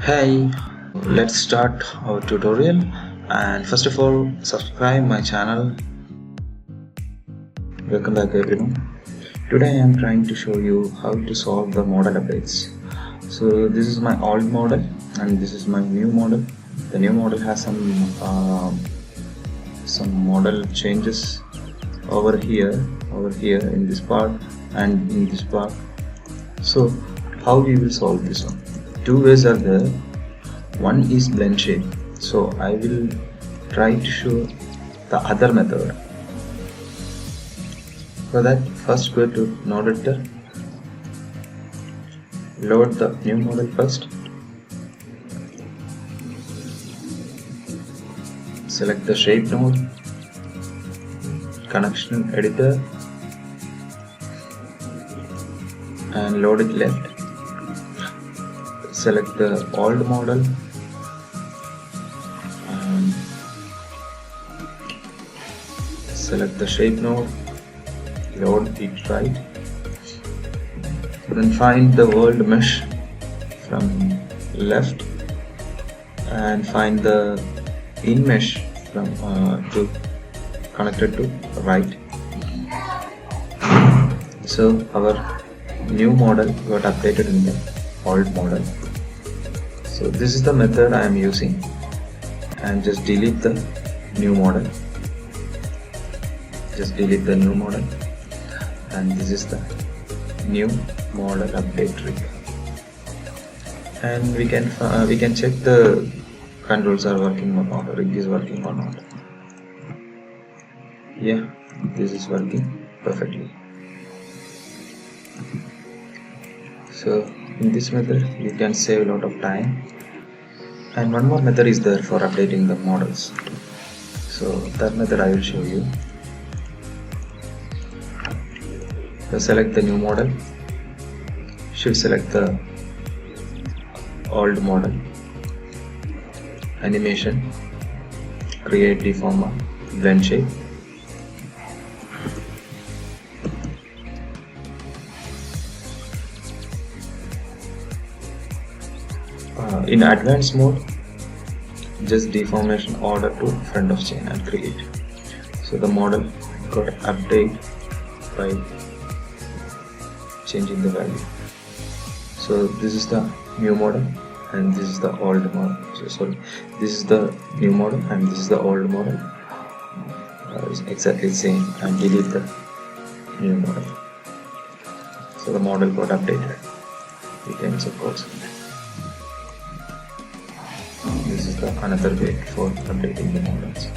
Hey, let's start our tutorial, and first of all subscribe my channel. Welcome back everyone. Today I am trying to show you how to solve the model updates. So this is my old model and this is my new model. The new model has some model changes over here in this part and in this part. So how we will solve this one? Two ways are there. One is blend shape, so I will try to show the other method. For that, first go to node editor, load the new model first, select the shape node, connection editor and load it left. Select the old model and select the shape node, load it right. Then find the world mesh from left and find the in mesh from to connected to right. So our new model got updated in the old model. So this is the method I am using, and just delete the new model. Just delete the new model, and this is the new model update trick. And we can check the controls are working or not, rig is working or not. Yeah, this is working perfectly. So in this method you can save a lot of time. And one more method is there for updating the models. So that method I will show you. So select the new model, should select the old model, animation, create deformer, blend shape. In advanced mode, just deformation order to front of chain and create. So the model got update by changing the value. So this is the new model and this is the old model. So sorry, this is the new model and this is the old model. It's exactly the same, and delete the new model. So the model got updated. You can check also. This is the another way for updating the models.